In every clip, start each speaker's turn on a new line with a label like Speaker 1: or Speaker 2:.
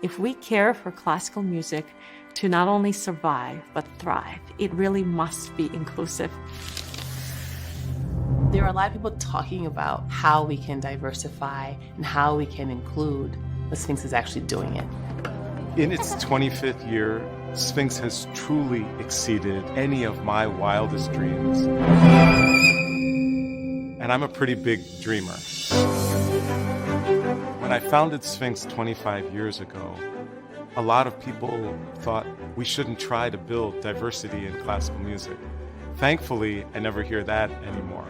Speaker 1: If we care for classical music to not only survive, but thrive, it really must be inclusive.
Speaker 2: There are a lot of people talking about how we can diversify and how we can include. The Sphinx is actually doing it.
Speaker 3: In its 25th year, Sphinx has truly exceeded any of my wildest dreams. And I'm a pretty big dreamer. When I founded Sphinx 25 years ago, a lot of people thought we shouldn't try to build diversity in classical music. Thankfully, I never hear that anymore.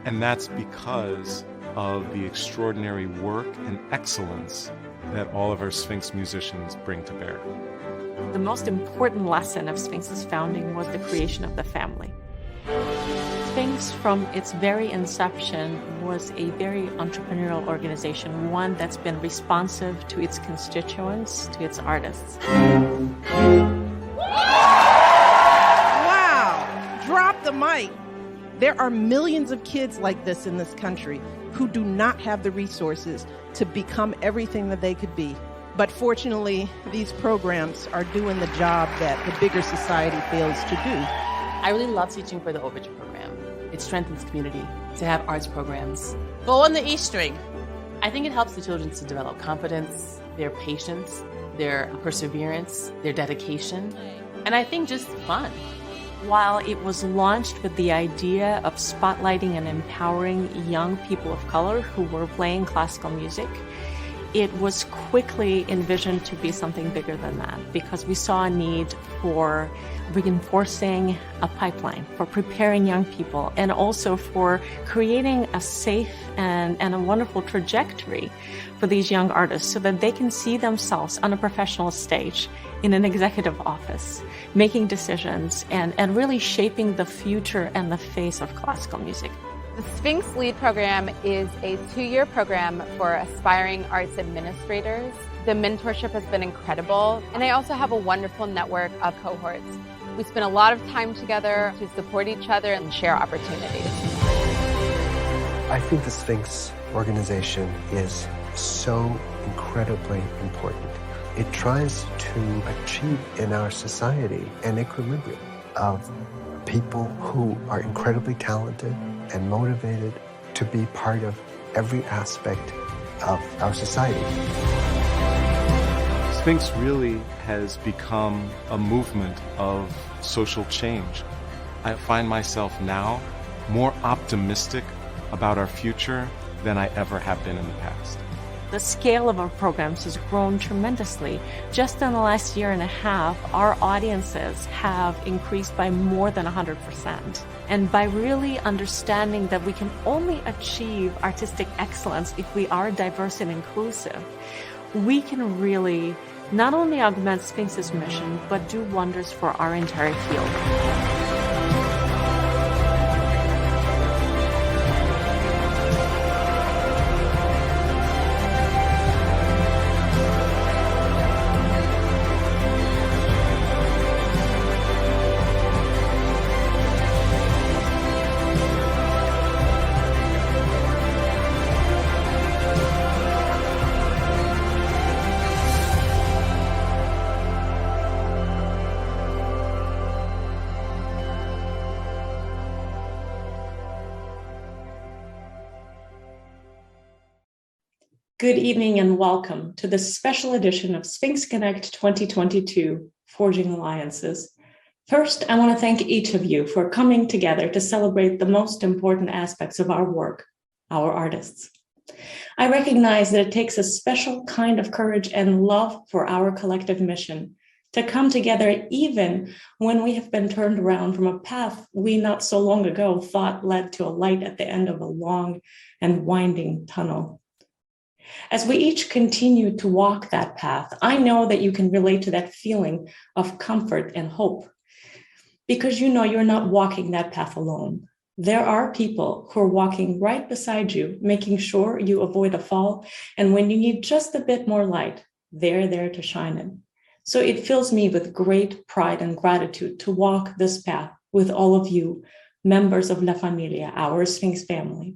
Speaker 3: And that's because of the extraordinary work and excellence that all of our Sphinx musicians bring to bear.
Speaker 1: The most important lesson of Sphinx's founding was the creation of the family. Sphinx, from its very inception, was a very entrepreneurial organization, one that's been responsive to its constituents, to its artists.
Speaker 4: Wow! Drop the mic. There are millions of kids like this in this country who do not have the resources to become everything that they could be. But fortunately, these programs are doing the job that the bigger society fails to do.
Speaker 2: I really love teaching for the Overture program. It strengthens community to have arts programs.
Speaker 5: Go on the E string.
Speaker 2: I think it helps the children to develop confidence, their patience, their perseverance, their dedication, and I think just fun.
Speaker 1: While it was launched with the idea of spotlighting and empowering young people of color who were playing classical music, it was quickly envisioned to be something bigger than that, because we saw a need for reinforcing a pipeline, for preparing young people, and also for creating a safe and a wonderful trajectory for these young artists so that they can see themselves on a professional stage, in an executive office, making decisions and really shaping the future and the face of classical music.
Speaker 6: The Sphinx Lead Program is a 2-year program for aspiring arts administrators. The mentorship has been incredible, and I also have a wonderful network of cohorts. We spend a lot of time together to support each other and share opportunities.
Speaker 7: I think the Sphinx organization is so incredibly important. It tries to achieve in our society an equilibrium of people who are incredibly talented and motivated to be part of every aspect of our society.
Speaker 3: Sphinx really has become a movement of social change. I find myself now more optimistic about our future than I ever have been in the past.
Speaker 1: The scale of our programs has grown tremendously. Just in the last year and a half, our audiences have increased by more than 100%. And by really understanding that we can only achieve artistic excellence if we are diverse and inclusive, we can really not only augment Sphinx's mission, but do wonders for our entire field. Good evening and welcome to this special edition of SphinxConnect 2022, Forging Alliances. First, I want to thank each of you for coming together to celebrate the most important aspects of our work, our artists. I recognize that it takes a special kind of courage and love for our collective mission to come together even when we have been turned around from a path we not so long ago thought led to a light at the end of a long and winding tunnel. As we each continue to walk that path, I know that you can relate to that feeling of comfort and hope, because you know you're not walking that path alone. There are people who are walking right beside you, making sure you avoid a fall, and when you need just a bit more light, they're there to shine it. So it fills me with great pride and gratitude to walk this path with all of you, members of La Familia, our Sphinx family.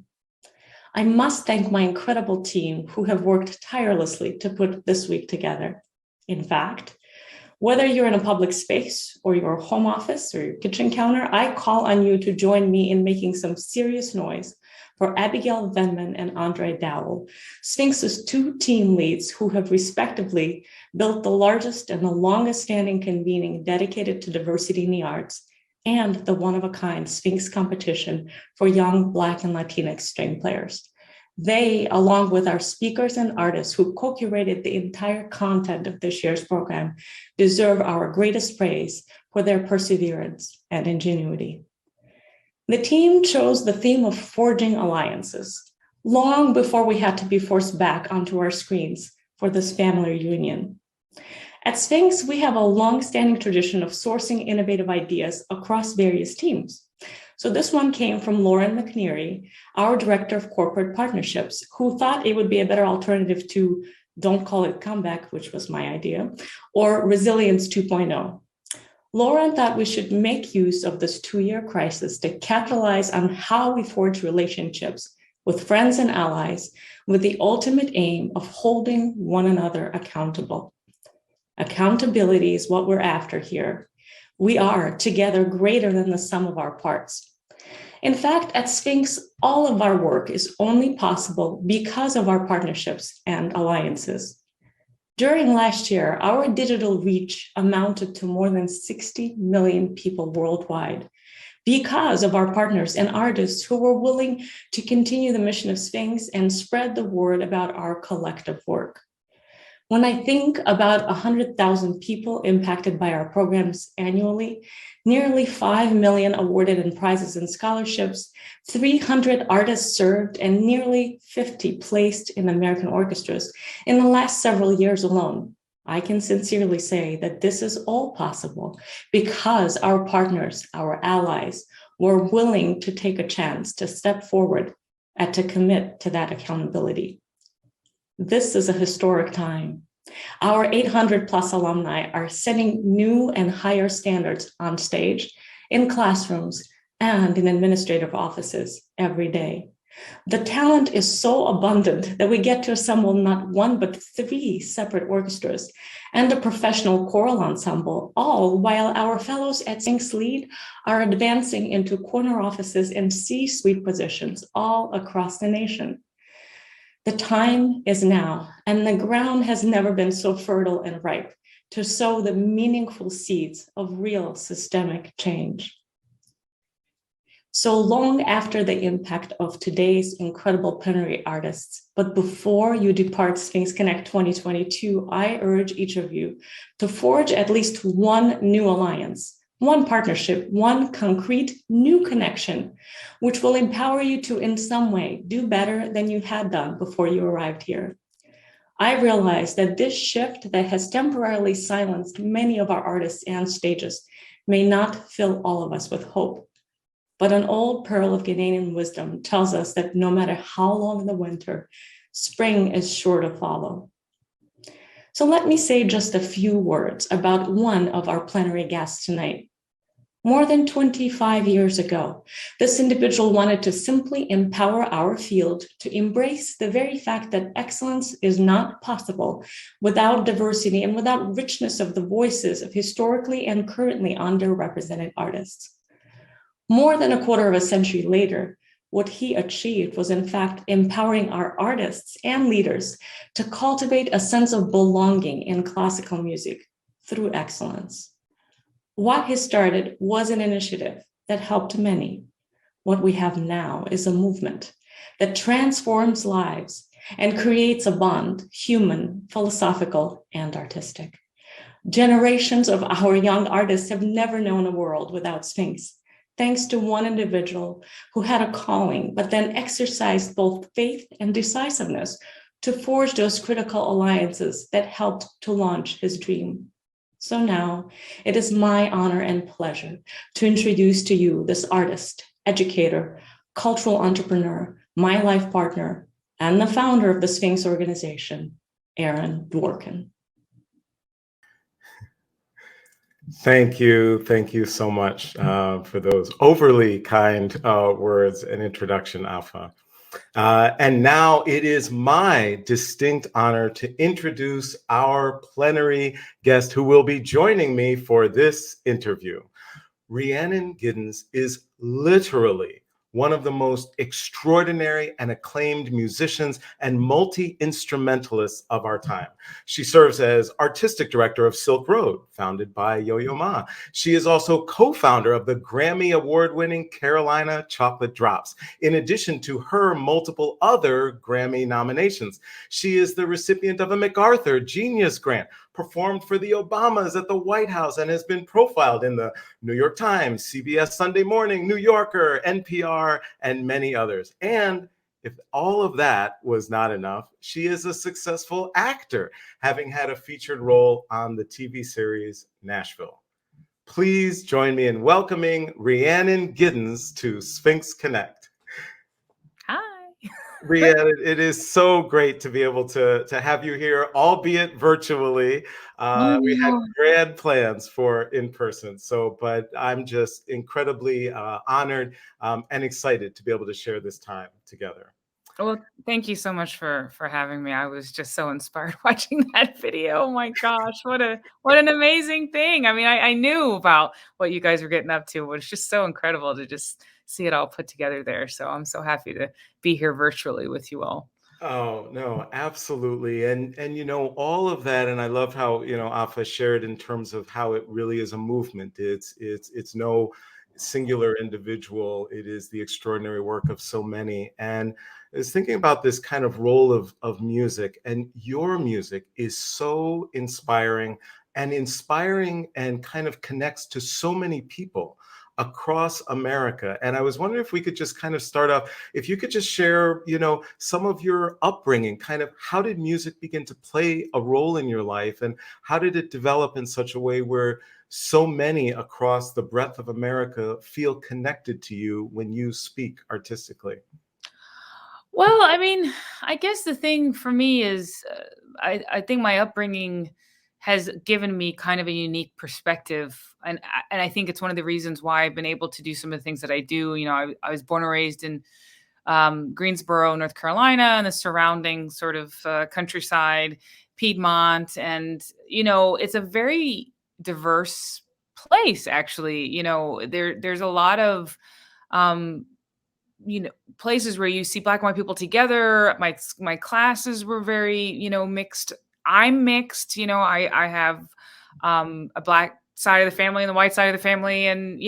Speaker 1: I must thank my incredible team who have worked tirelessly to put this week together. In fact, whether you're in a public space or your home office or your kitchen counter, I call on you to join me in making some serious noise for Abigail Venman and Andre Dowell, Sphinx's two team leads who have respectively built the largest and the longest standing convening dedicated to diversity in the arts and the one-of-a-kind Sphinx competition for young Black and Latinx string players. They, along with our speakers and artists who co-curated the entire content of this year's program, deserve our greatest praise for their perseverance and ingenuity. The team chose the theme of forging alliances long before we had to be forced back onto our screens for this family reunion. At Sphinx, we have a long-standing tradition of sourcing innovative ideas across various teams. So this one came from Lauren McNeary, our Director of Corporate Partnerships, who thought it would be a better alternative to Don't Call It Comeback, which was my idea, or Resilience 2.0. Lauren thought we should make use of this 2-year crisis to capitalize on how we forge relationships with friends and allies with the ultimate aim of holding one another accountable. Accountability is what we're after here. We are together greater than the sum of our parts. In fact, at Sphinx, all of our work is only possible because of our partnerships and alliances. During last year, our digital reach amounted to more than 60 million people worldwide because of our partners and artists who were willing to continue the mission of Sphinx and spread the word about our collective work. When I think about 100,000 people impacted by our programs annually, nearly 5 million awarded in prizes and scholarships, 300 artists served, and nearly 50 placed in American orchestras in the last several years alone, I can sincerely say that this is all possible because our partners, our allies, were willing to take a chance to step forward and to commit to that accountability. This is a historic time. Our 800 plus alumni are setting new and higher standards on stage, in classrooms, and in administrative offices every day. The talent is so abundant that we get to assemble not one, but 3 separate orchestras and a professional choral ensemble, all while our fellows at Sphinx Lead are advancing into corner offices and C-suite positions all across the nation. The time is now, and the ground has never been so fertile and ripe to sow the meaningful seeds of real systemic change. So long after the impact of today's incredible plenary artists, but before you depart SphinxConnect 2022, I urge each of you to forge at least one new alliance, one partnership, one concrete new connection, which will empower you to in some way do better than you had done before you arrived here. I realize that this shift that has temporarily silenced many of our artists and stages may not fill all of us with hope. But an old pearl of Ghanaian wisdom tells us that no matter how long the winter, spring is sure to follow. So let me say just a few words about one of our plenary guests tonight. More than 25 years ago, this individual wanted to simply empower our field to embrace the very fact that excellence is not possible without diversity and without richness of the voices of historically and currently underrepresented artists. More than a quarter of a century later, what he achieved was in fact empowering our artists and leaders to cultivate a sense of belonging in classical music through excellence. What he started was an initiative that helped many. What we have now is a movement that transforms lives and creates a bond, human, philosophical, and artistic. Generations of our young artists have never known a world without Sphinx, thanks to one individual who had a calling, but then exercised both faith and decisiveness to forge those critical alliances that helped to launch his dream. So now it is my honor and pleasure to introduce to you this artist, educator, cultural entrepreneur, my life partner, and the founder of the Sphinx organization, Aaron Dworkin.
Speaker 3: Thank you so much for those overly kind words and introduction, Afa. And now it is my distinct honor to introduce our plenary guest who will be joining me for this interview. Rhiannon Giddens is literally one of the most extraordinary and acclaimed musicians and multi-instrumentalists of our time. She serves as artistic director of Silkroad, founded by Yo-Yo Ma. She is also co-founder of the Grammy award-winning Carolina Chocolate Drops, in addition to her multiple other Grammy nominations. She is the recipient of a MacArthur Genius Grant, performed for the Obamas at the White House, and has been profiled in the New York Times, CBS Sunday Morning, New Yorker, NPR, and many others. And if all of that was not enough, she is a successful actor, having had a featured role on the TV series Nashville. Please join me in welcoming Rhiannon Giddens to SphinxConnect.
Speaker 5: Hi.
Speaker 3: Rhiannon, it is so great to be able to have you here, albeit virtually. We had grand plans for in person, but I'm just incredibly honored and excited to be able to share this time together.
Speaker 5: Well, thank you so much for having me. I was just so inspired watching that video. Oh my gosh, what an amazing thing. I mean, I knew about what you guys were getting up to, but it's just so incredible to just see it all put together there. So I'm so happy to be here virtually with you all.
Speaker 3: Oh, no, absolutely. And all of that. And I love how, Afa shared in terms of how it really is a movement. It's no singular individual. It is the extraordinary work of so many. And I was thinking about this kind of role of music, and your music is so inspiring and kind of connects to so many people across America. And I was wondering if we could just kind of start off, if you could just share, some of your upbringing, kind of how did music begin to play a role in your life, and how did it develop in such a way where so many across the breadth of America feel connected to you when you speak artistically?
Speaker 5: Well, I mean, I guess the thing for me is I think my upbringing has given me kind of a unique perspective. And I think it's one of the reasons why I've been able to do some of the things that I do. I was born and raised in Greensboro, North Carolina, and the surrounding sort of countryside, Piedmont. And, it's a very diverse place, actually. There's a lot of, places where you see Black and white people together. My classes were very, mixed. I'm mixed. I have a Black side of the family and the white side of the family. And,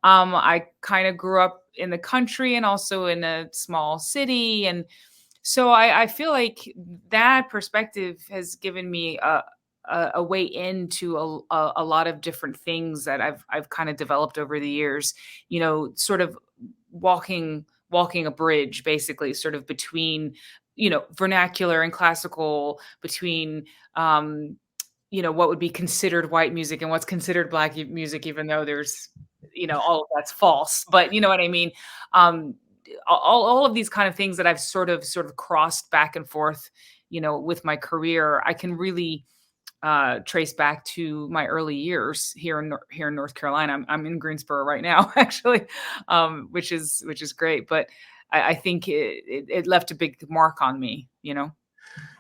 Speaker 5: I kind of grew up in the country and also in a small city. And so I feel like that perspective has given me a way into a lot of different things that I've kind of developed over the years, sort of walking a bridge, basically, sort of between, vernacular and classical, between, what would be considered white music and what's considered Black music, even though there's, all of that's false. But you know what I mean? All of these kind of things that I've sort of crossed back and forth, with my career, I can really trace back to my early years here in North Carolina. I'm in Greensboro right now, actually, which is great. But I think it left a big mark on me,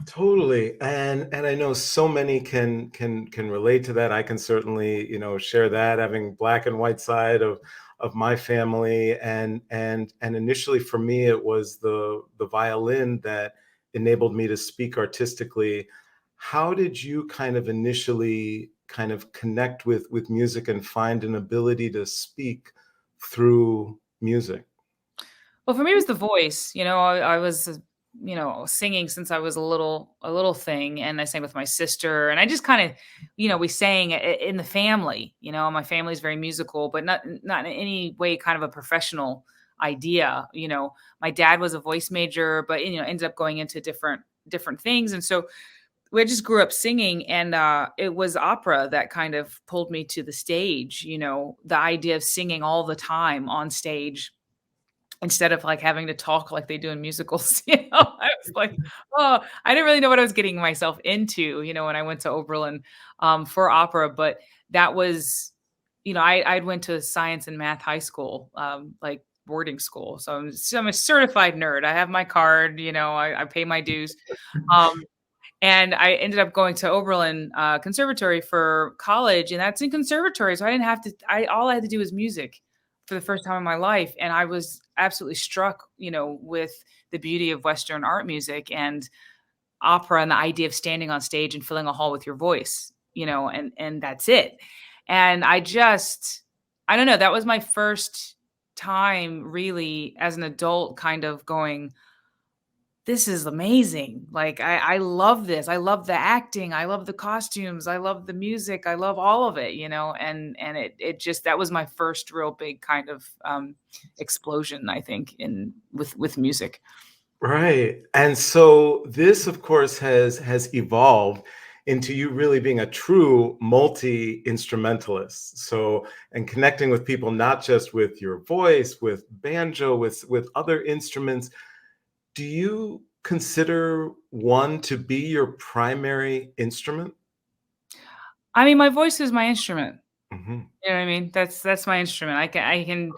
Speaker 3: Totally. And I know so many can relate to that. I can certainly, share that, having Black and white side of my family. And initially for me, it was the violin that enabled me to speak artistically. How did you kind of initially kind of connect with music and find an ability to speak through music?
Speaker 5: Well, for me, it was the voice. I was, singing since I was a little thing, and I sang with my sister, and I just kind of, we sang in the family. My family is very musical, but not in any way kind of a professional idea. My dad was a voice major, but ended up going into different things, and so we just grew up singing, and it was opera that kind of pulled me to the stage. The idea of singing all the time on stage, instead of like having to talk like they do in musicals. I was like, oh, I didn't really know what I was getting myself into, when I went to Oberlin for opera. But that was, I went to science and math high school, like boarding school. So I'm a certified nerd. I have my card, I pay my dues. And I ended up going to Oberlin Conservatory for college, and that's in conservatory. So I didn't have to, all I had to do was music for the first time in my life. And I was absolutely struck, with the beauty of Western art music and opera and the idea of standing on stage and filling a hall with your voice, and that's it. And I don't know, that was my first time really as an adult kind of going, this is amazing. Like, I love this. I love the acting. I love the costumes. I love the music. I love all of it, and it just, that was my first real big kind of explosion, I think, with music.
Speaker 3: Right. And so this, of course, has evolved into you really being a true multi-instrumentalist. So, and connecting with people, not just with your voice, with banjo, with other instruments. Do you consider one to be your primary instrument?
Speaker 5: I mean, my voice is my instrument.
Speaker 3: Mm-hmm.
Speaker 5: You know what I mean? That's my instrument. I can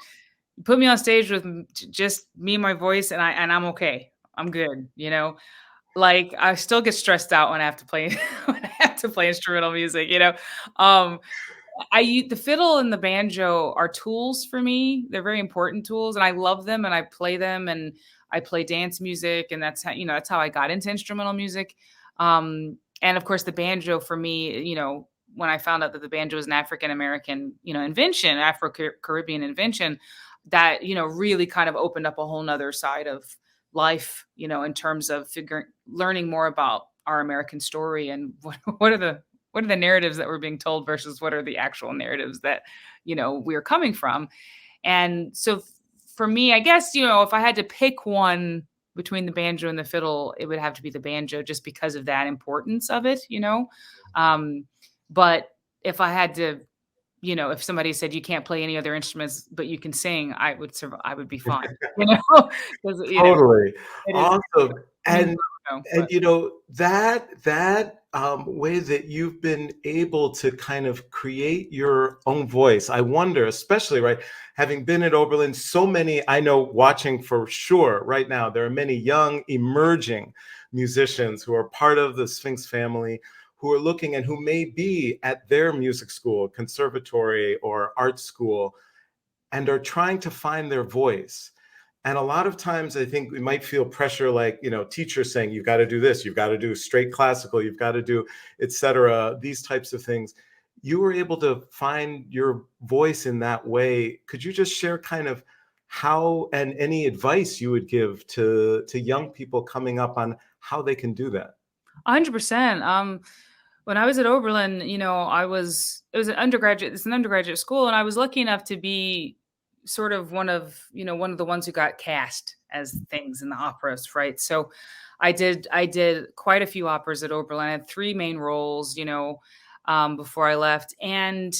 Speaker 5: put me on stage with just me and my voice, and I'm okay. I'm good. Like, I still get stressed out when I have to play instrumental music. The fiddle and the banjo are tools for me. They're very important tools, and I love them, and I play them, and I play dance music, and that's how I got into instrumental music. And of course, the banjo for me, when I found out that the banjo is an African American, invention, Afro-Caribbean invention, that really kind of opened up a whole nother side of life, in terms of learning more about our American story and what are the narratives that were being told versus what are the actual narratives that, we're coming from. And so for me, I guess, if I had to pick one between the banjo and the fiddle, it would have to be the banjo just because of that importance of it, but if I had to, if somebody said you can't play any other instruments, but you can sing, I would survive. I would be fine.
Speaker 3: Totally. Awesome. And that way that you've been able to kind of create your own voice. I wonder, especially, right, having been at Oberlin, so many, I know, watching for sure right now, there are many young emerging musicians who are part of the Sphinx family, who are looking and who may be at their music school, conservatory, or art school, and are trying to find their voice. And a lot of times I think we might feel pressure, like, teachers saying, you've got to do this, you've got to do straight classical, you've got to do, etc., these types of things. You were able to find your voice in that way. Could you just share kind of how, and any advice you would give to young people coming up on how they can do that?
Speaker 5: 100%. When I was at Oberlin, it was an undergraduate school, and I was lucky enough to be sort of one of the ones who got cast as things in the operas, right? So I did quite a few operas at Oberlin. I had 3 main roles, before I left. And,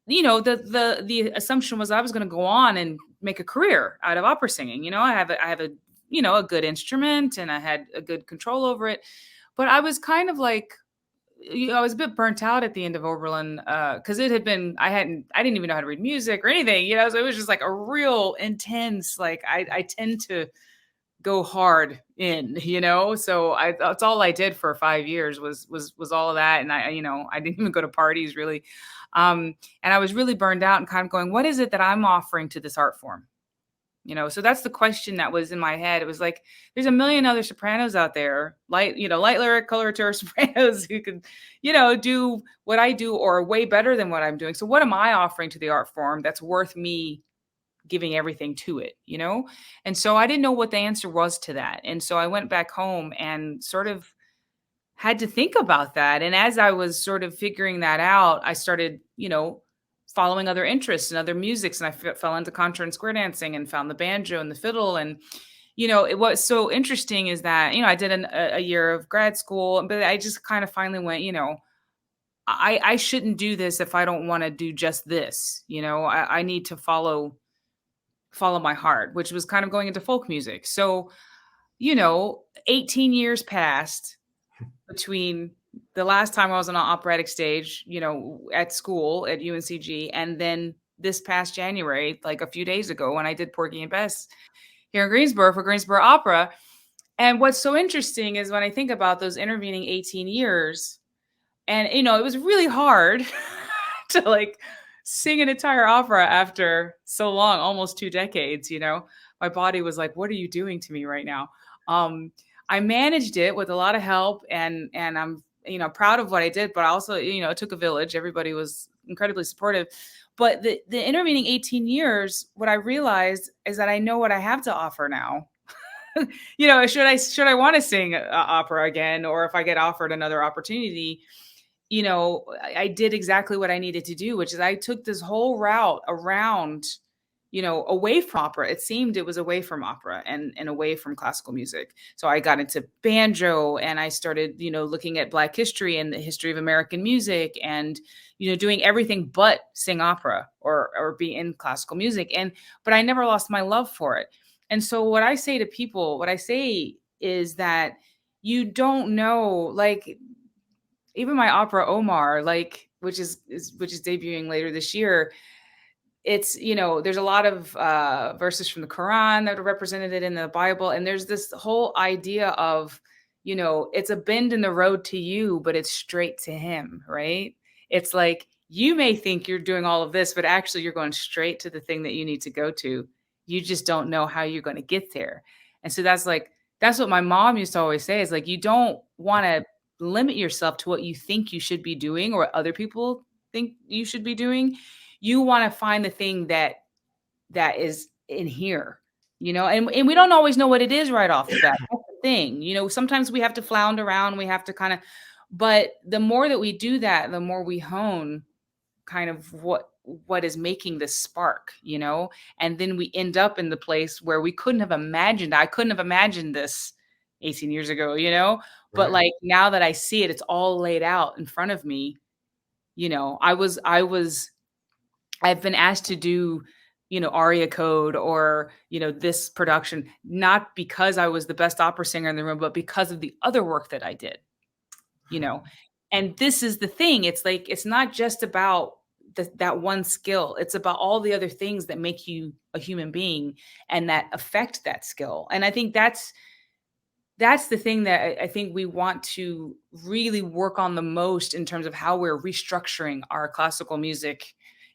Speaker 5: the assumption was I was going to go on and make a career out of opera singing. I have a good instrument, and I had a good control over it. But I was kind of like, I was a bit burnt out at the end of Oberlin because it had been, I didn't even know how to read music or anything, so it was just like a real intense, like I tend to go hard in, so that's all I did for 5 years was all of that. And I didn't even go to parties really. And I was really burned out and kind of going, what is it that I'm offering to this art form? So that's the question that was in my head. It was like, there's a million other sopranos out there, light lyric, coloratura sopranos who could, do what I do or way better than what I'm doing. So what am I offering to the art form that's worth me giving everything to it, And so I didn't know what the answer was to that. And so I went back home and sort of had to think about that. And as I was sort of figuring that out, I started, following other interests and other musics. And I fell into contra and square dancing and found the banjo and the fiddle. And, it was so interesting is that, I did a year of grad school, but I just kind of finally went, I shouldn't do this if I don't want to do just this. I need to follow my heart, which was kind of going into folk music. So, 18 years passed between the last time I was on an operatic stage, at school at UNCG, and then this past January, like a few days ago, when I did Porgy and Bess here in Greensboro for Greensboro Opera. And what's so interesting is when I think about those intervening 18 years, and, you know, it was really hard to like sing an entire opera after so long, almost 2 decades, you know. My body was like, what are you doing to me right now? I managed it with a lot of help, and I'm, you know, proud of what I did, but also, you know, it took a village. Everybody was incredibly supportive. But the intervening 18 years, what I realized is that I know what I have to offer now. You know, should I want to sing opera again, or if I get offered another opportunity, you know, I did exactly what I needed to do, which is I took this whole route around, you know, away from opera. It seemed it was away from opera and away from classical music. So I got into banjo, and I started, you know, looking at Black history and the history of American music, and, you know, doing everything but sing opera or be in classical music. But I never lost my love for it. And so what I say to people, what I say is that you don't know, like, even my opera Omar, like, which is debuting later this year, it's, you know, there's a lot of verses from the Quran that are represented in the Bible. And there's this whole idea of, you know, it's a bend in the road to you, but it's straight to him, right? It's like, you may think you're doing all of this, but actually you're going straight to the thing that you need to go to. You just don't know how you're going to get there. And so that's what my mom used to always say, is like, you don't want to limit yourself to what you think you should be doing or other people think you should be doing. You want to find the thing that is in here, you know, and we don't always know what it is right off the bat. That's the thing, you know, sometimes we have to flounder around, we have to kind of, but the more that we do that, the more we hone kind of what is making this spark, you know, and then we end up in the place where we couldn't have imagined. I couldn't have imagined this 18 years ago, you know, but
Speaker 3: Right.
Speaker 5: like now that I see it, it's all laid out in front of me. You know, I've been asked to do, you know, aria code or, you know, this production, not because I was the best opera singer in the room, but because of the other work that I did, you know. And this is the thing. It's like, it's not just about that one skill. It's about all the other things that make you a human being and that affect that skill. And I think that's the thing that I think we want to really work on the most in terms of how we're restructuring our classical music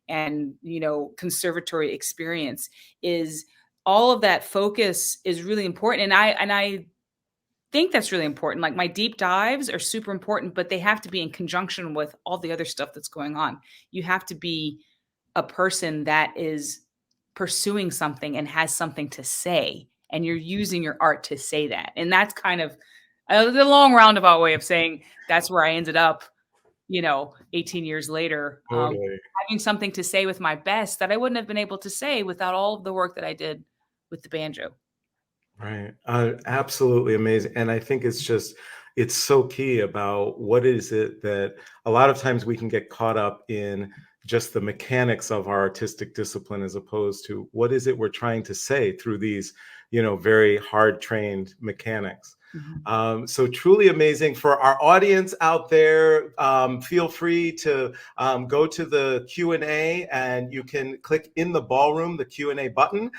Speaker 5: and, you know, conservatory experience, is all of that focus is really important. And I think that's really important. Like, my deep dives are super important, but they have to be in conjunction with all the other stuff that's going on. You have to be a person that is pursuing something and has something to say, and you're using your art to say that. And that's kind of the long roundabout way of saying that's where I ended up, you know, 18 years later,
Speaker 3: Totally.
Speaker 5: having something to say with my best that I wouldn't have been able to say without all of the work that I did with the banjo.
Speaker 3: Right. Absolutely amazing. And I think it's so key about what is it that a lot of times we can get caught up in just the mechanics of our artistic discipline, as opposed to what is it we're trying to say through these, you know, very hard trained mechanics. So truly amazing. For our audience out there, feel free to go to the Q&A, and you can click in the ballroom, the Q&A button.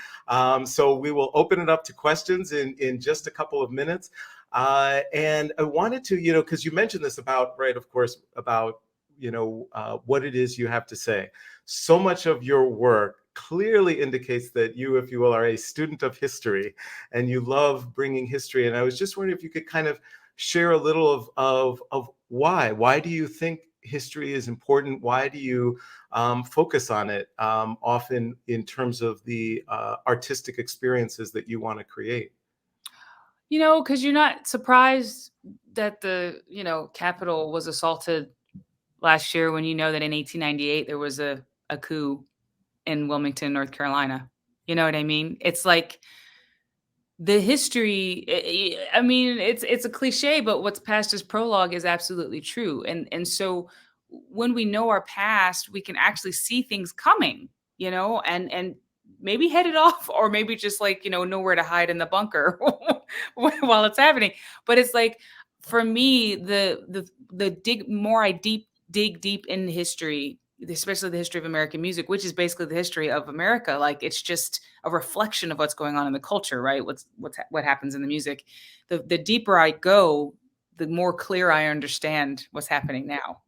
Speaker 3: So we will open it up to questions in just a couple of minutes. And I wanted to, you know, because you mentioned this about, right, of course, about, you know, what it is you have to say. So much of your work clearly indicates that you, if you will, are a student of history and you love bringing history. And I was just wondering if you could kind of share a little of why. Why do you think history is important? Why do you focus on it often in terms of the artistic experiences that you want to create?
Speaker 5: You know, because you're not surprised that the, you know, Capitol was assaulted last year, when you know that in 1898 there was a coup in Wilmington, North Carolina. You know what I mean? It's like the history. I mean, it's a cliche, but what's past as prologue is absolutely true. And so when we know our past, we can actually see things coming, you know, and maybe head it off, or maybe just, like, you know where to hide in the bunker while it's happening. But it's like, for me, the dig more I dig deep in history, especially the history of American music, which is basically the history of America. Like it's just a reflection of what's going on in the culture, right? What happens in the music. The deeper I go, the more clear I understand what's happening now.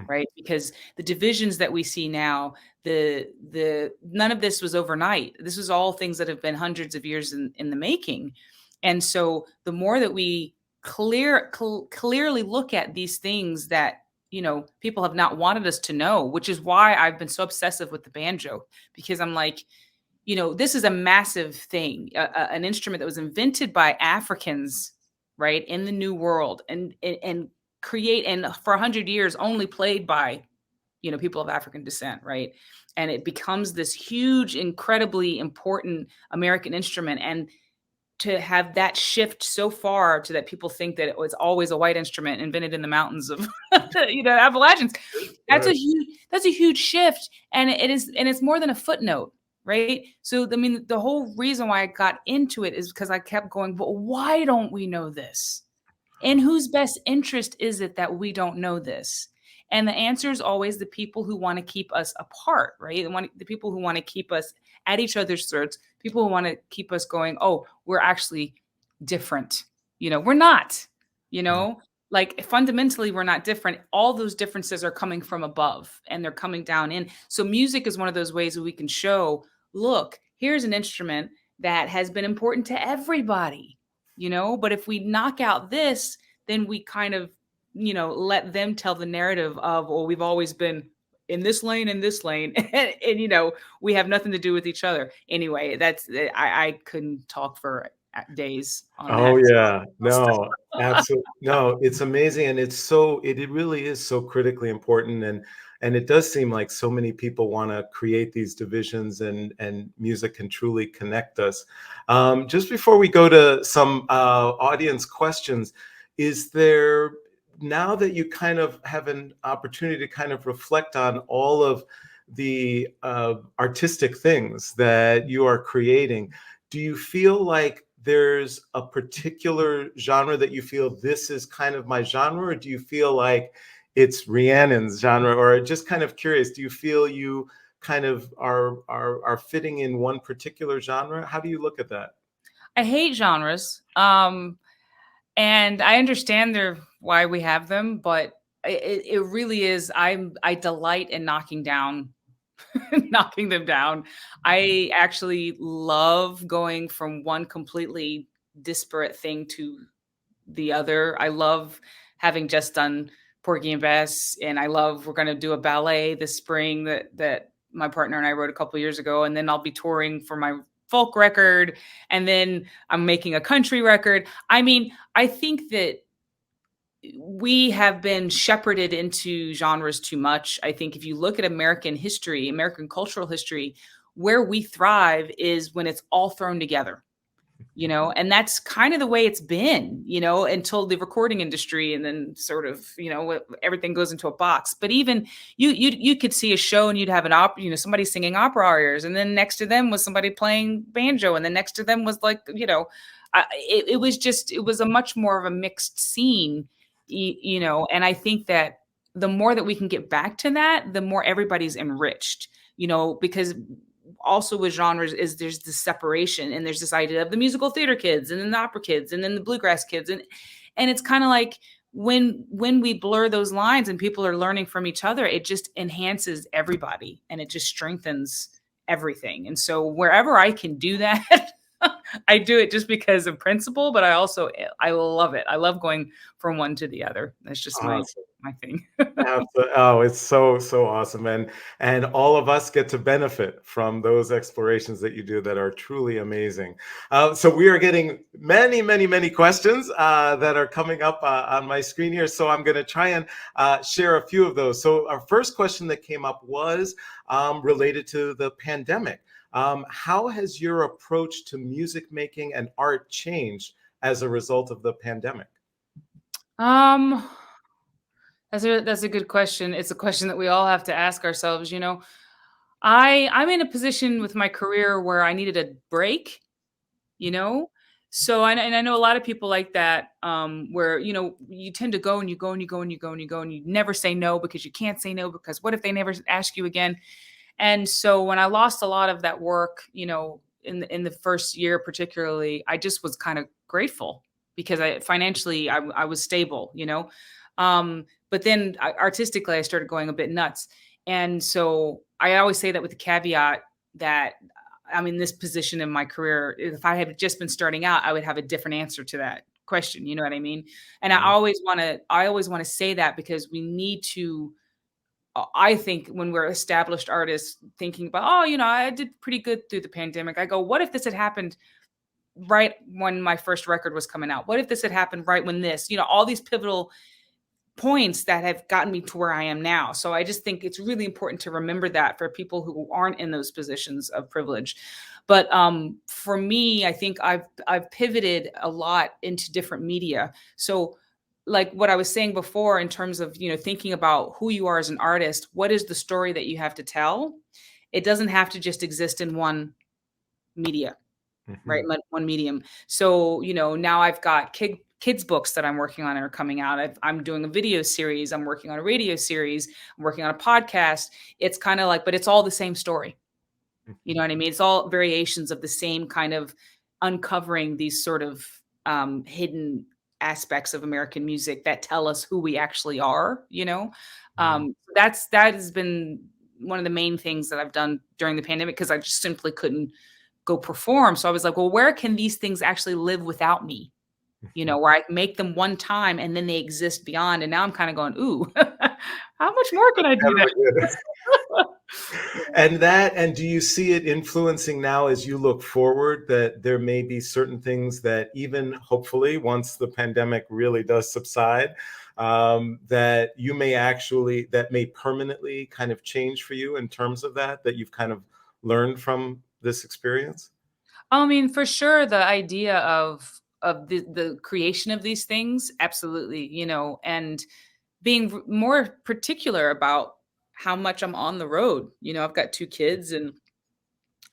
Speaker 5: Right. Because the divisions that we see now, none of this was overnight. This was all things that have been hundreds of years in the making. And so the more that we clearly look at these things that, people have not wanted us to know, which is why I've been so obsessive with the banjo, because I'm like, this is a massive thing, an instrument that was invented by Africans, right, in the New World, and for 100 years only played by, people of African descent, right? And it becomes this huge, incredibly important American instrument. And to have that shift so far to that people think that it was always a white instrument invented in the mountains of Appalachians, that's a huge shift. And it's more than a footnote, right? So I mean, the whole reason why I got into it is because I kept going, but why don't we know this? In whose best interest is it that we don't know this? And the answer is always the people who want to keep us apart, right? The people who want to keep us at each other's throats, people who want to keep us going, oh, we're actually different. We're not, like fundamentally, we're not different. All those differences are coming from above and they're coming down in. So music is one of those ways that we can show, look, here's an instrument that has been important to everybody. But if we knock out this, then we kind of, let them tell the narrative of, well, we've always been in this lane, and, we have nothing to do with each other. Anyway, I couldn't talk for days on that.
Speaker 3: Oh yeah, no, absolutely. No, it's amazing. And it really is so critically important. And it does seem like so many people want to create these divisions, and music can truly connect us. Just before we go to some audience questions, is there, now that you kind of have an opportunity to kind of reflect on all of the artistic things that you are creating, do you feel like there's a particular genre that you feel this is kind of my genre, or do you feel like it's Rhiannon's genre? Or just kind of curious, do you feel you kind of are fitting in one particular genre? How do you look at that?
Speaker 5: I hate genres. And I understand why we have them, but it really is, I delight in knocking them down. I actually love going from one completely disparate thing to the other. I love having just done Porgy and Bess, and we're going to do a ballet this spring that my partner and I wrote a couple of years ago, and then I'll be touring for my folk record, and then I'm making a country record. I mean, I think that we have been shepherded into genres too much. I think if you look at American history, American cultural history, where we thrive is when it's all thrown together. And that's kind of the way it's been, until the recording industry, and then sort of, everything goes into a box. But even you could see a show and you'd have an opera, somebody singing opera arias, and then next to them was somebody playing banjo, and then next to them was like, it was a much more of a mixed scene, and I think that the more that we can get back to that, the more everybody's enriched, because also with genres is there's this separation, and there's this idea of the musical theater kids, and then the opera kids, and then the bluegrass kids. And it's kind of like when we blur those lines and people are learning from each other, it just enhances everybody and it just strengthens everything. And so wherever I can do that, I do it just because of principle, but I love it. I love going from one to the other. That's just my thing.
Speaker 3: Oh, it's so awesome. And all of us get to benefit from those explorations that you do that are truly amazing. So we are getting many questions that are coming up on my screen here. So I'm going to try and share a few of those. So our first question that came up was related to the pandemic. How has your approach to music making and art changed as a result of the pandemic?
Speaker 5: That's a good question. It's a question that we all have to ask ourselves. I'm in a position with my career where I needed a break, So, and I know a lot of people like that, where, you tend to go and you go and you go and you go and you go and you never say no because you can't say no because what if they never ask you again? And so when I lost a lot of that work, in the first year particularly, I just was kind of grateful because financially I was stable, but then artistically I started going a bit nuts. And so I always say that with the caveat that I'm in this position in my career. If I had just been starting out, I would have a different answer to that question. You know what I mean? And I always want to say that because we need to, I think when we're established artists thinking about, I did pretty good through the pandemic. I go, what if this had happened right when my first record was coming out? What if this had happened right when this, all these pivotal points that have gotten me to where I am now. So I just think it's really important to remember that for people who aren't in those positions of privilege. But for me, I think I've pivoted a lot into different media. So like what I was saying before in terms of, thinking about who you are as an artist, what is the story that you have to tell? It doesn't have to just exist in one media, right? One medium. So, now I've got kids books that I'm working on are coming out. I'm doing a video series. I'm working on a radio series. I'm working on a podcast. It's kind of like, but it's all the same story. You know what I mean? It's all variations of the same kind of uncovering these sort of hidden aspects of American music that tell us who we actually are, that has been one of the main things that I've done during the pandemic because I just simply couldn't go perform. So I was like, well, where can these things actually live without me? Where I make them one time and then they exist beyond. And now I'm kind of going, ooh, how much more can I do that?
Speaker 3: And do you see it influencing now as you look forward that there may be certain things that even hopefully once the pandemic really does subside, that you may that may permanently kind of change for you in terms of that you've kind of learned from this experience?
Speaker 5: I mean, for sure, the idea of the creation of these things, absolutely, and being more particular about how much I'm on the road. I've got 2 kids and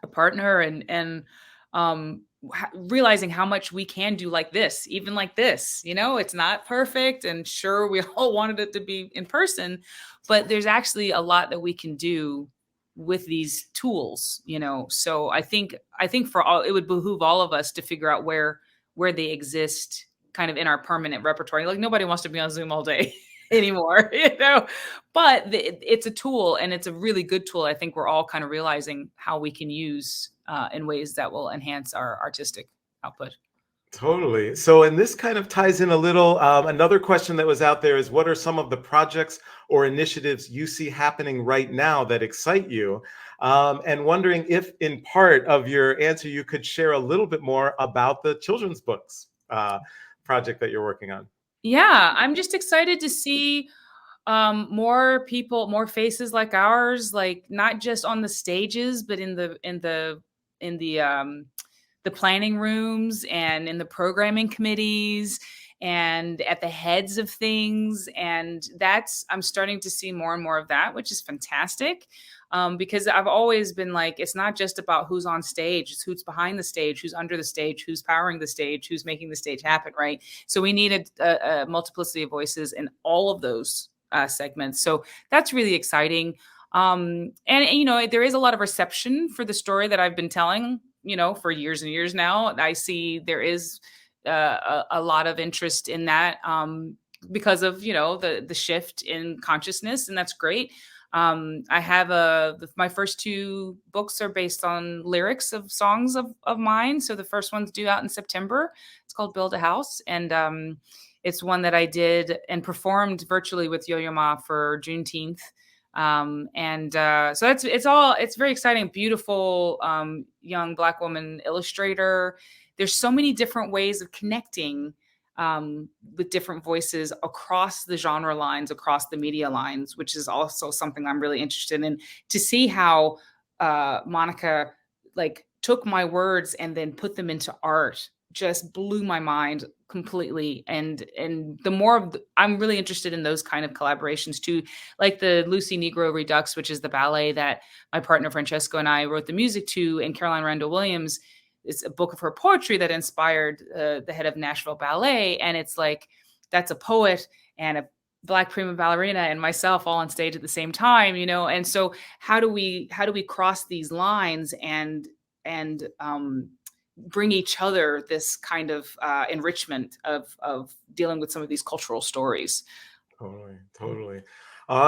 Speaker 5: a partner and realizing how much we can do like this, even like this, it's not perfect. And sure, we all wanted it to be in person, but there's actually a lot that we can do with these tools, So I think for all, it would behoove all of us to figure out where they exist kind of in our permanent repertoire. Like nobody wants to be on Zoom all day anymore, but it's a tool and it's a really good tool. I think we're all kind of realizing how we can use in ways that will enhance our artistic output.
Speaker 3: Totally. So, and this kind of ties in a little, another question that was out there is what are some of the projects or initiatives you see happening right now that excite you? And wondering if in part of your answer, you could share a little bit more about the children's books project that you're working on.
Speaker 5: Yeah, I'm just excited to see more people, more faces like ours, like not just on the stages, but in the planning rooms and in the programming committees and at the heads of things. And I'm starting to see more and more of that, which is fantastic. Because I've always been like, it's not just about who's on stage, it's who's behind the stage, who's under the stage, who's powering the stage, who's making the stage happen, right? So we need a multiplicity of voices in all of those segments. So that's really exciting. And there is a lot of reception for the story that I've been telling, for years and years now. I see there is a lot of interest in that because of, the shift in consciousness, and that's great. I have my first 2 books are based on lyrics of songs of mine. So the first one's due out in September. It's called Build a House. And it's one that I did and performed virtually with Yo-Yo Ma for Juneteenth. So it's very exciting, beautiful, young Black woman illustrator. There's so many different ways of connecting with different voices across the genre lines, across the media lines, which is also something I'm really interested in. To see how Monica took my words and then put them into art just blew my mind completely. And the more I'm really interested in those kind of collaborations too, like the Lucy Negro Redux, which is the ballet that my partner Francesco and I wrote the music to, and Caroline Randall Williams. it's a book of her poetry that inspired the head of Nashville Ballet. And it's like, that's a poet and a Black prima ballerina and myself all on stage at the same time, you know? And so how do we cross these lines and bring each other this kind of enrichment of dealing with some of these cultural stories?
Speaker 3: Totally.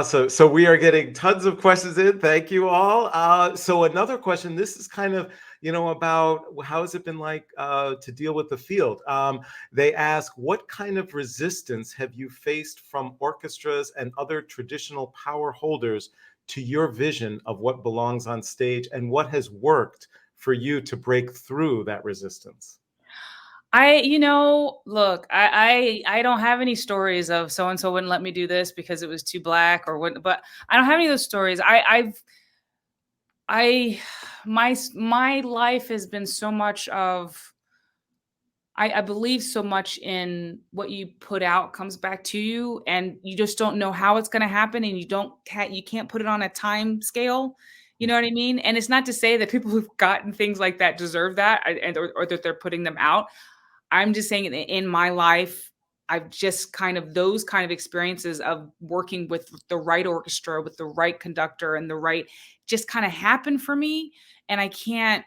Speaker 3: So we are getting tons of questions in. Thank you all. So another question, this is kind of, about how has it been like to deal with the field? They ask, what kind of resistance have you faced from orchestras and other traditional power holders to your vision of what belongs on stage, and what has worked for you to break through that resistance?
Speaker 5: Look, I don't have any stories of so-and-so wouldn't let me do this because it was too Black or wouldn't, but I don't have any of those stories. My life has been so much of, I believe so much in what you put out comes back to you, and you just don't know how it's going to happen, and you can't put it on a time scale. You know what I mean? And it's not to say that people who've gotten things like that deserve that, or that they're putting them out. I'm just saying in my life, I've just those kind of experiences of working with the right orchestra, with the right conductor and the right, just kind of happen for me. And I can't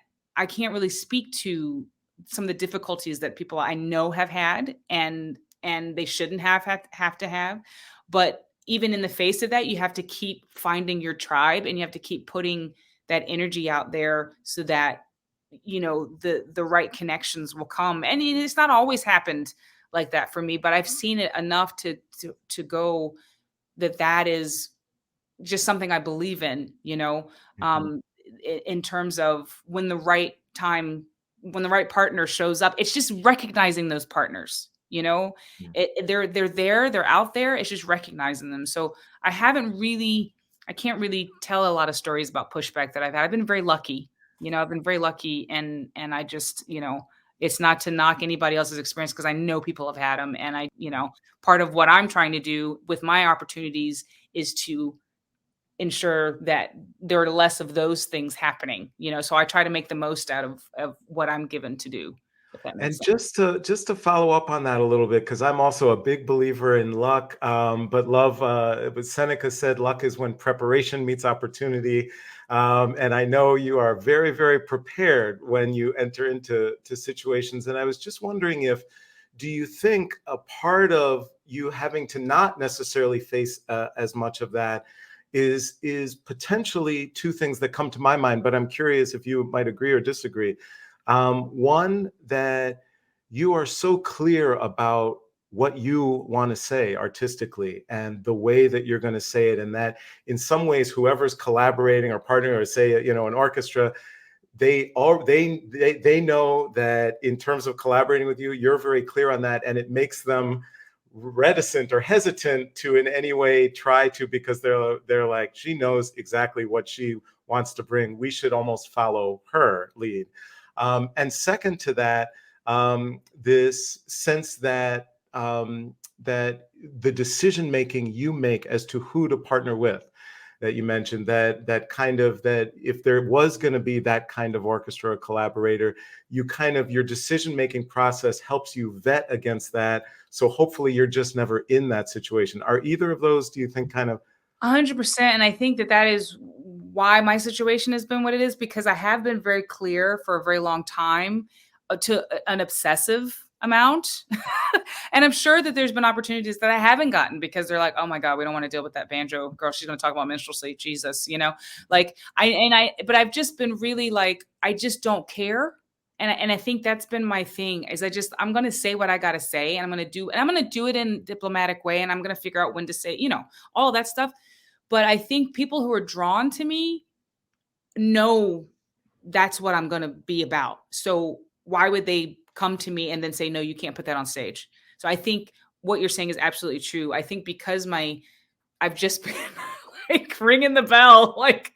Speaker 5: really speak to some of the difficulties that people I know have had and they shouldn't have to have. But even in the face of that, you have to keep finding your tribe, and you have to keep putting that energy out there so that, the right connections will come. And it's not always happened like that for me, but I've seen it enough to go that is just something I believe in, in terms of when the right partner shows up. It's just recognizing those partners, they're there, they're out there. It's just recognizing them. So I can't really tell a lot of stories about pushback that I've had. I've been very lucky. I've been very lucky, and I just, it's not to knock anybody else's experience, because I know people have had them. And part of what I'm trying to do with my opportunities is to ensure that there are less of those things happening, so I try to make the most out of what I'm given to do.
Speaker 3: And just to follow up on that a little bit, because I'm also a big believer in luck, but but Seneca said luck is when preparation meets opportunity. And I know you are very, very prepared when you enter into situations. And I was just wondering, do you think a part of you having to not necessarily face as much of that is potentially two things that come to my mind, but I'm curious if you might agree or disagree. One, that you are so clear about what you want to say artistically and the way that you're going to say it, and that in some ways, whoever's collaborating or partnering, or say, an orchestra, they know that in terms of collaborating with you, you're very clear on that, and it makes them reticent or hesitant to in any way try to, because they're like, she knows exactly what she wants to bring. We should almost follow her lead. And second to that, this sense that that the decision making you make as to who to partner with, that you mentioned, that if there was going to be that kind of orchestra or collaborator, your decision making process helps you vet against that. So hopefully you're just never in that situation. Are either of those, do you think,
Speaker 5: 100%. And I think that is why my situation has been what it is, because I have been very clear for a very long time to an obsessive amount. And I'm sure that there's been opportunities that I haven't gotten because they're like, oh my God, we don't want to deal with that banjo girl. She's going to talk about minstrelsy. Jesus, but I've just been really like, I just don't care. And I think that's been my thing, is I'm going to say what I got to say, and I'm going to do it in a diplomatic way. And I'm going to figure out when to say, all that stuff. But I think people who are drawn to me know that's what I'm going to be about. So why would they come to me and then say, no, you can't put that on stage? So I think what you're saying is absolutely true. I think because I've just been like ringing the bell, like,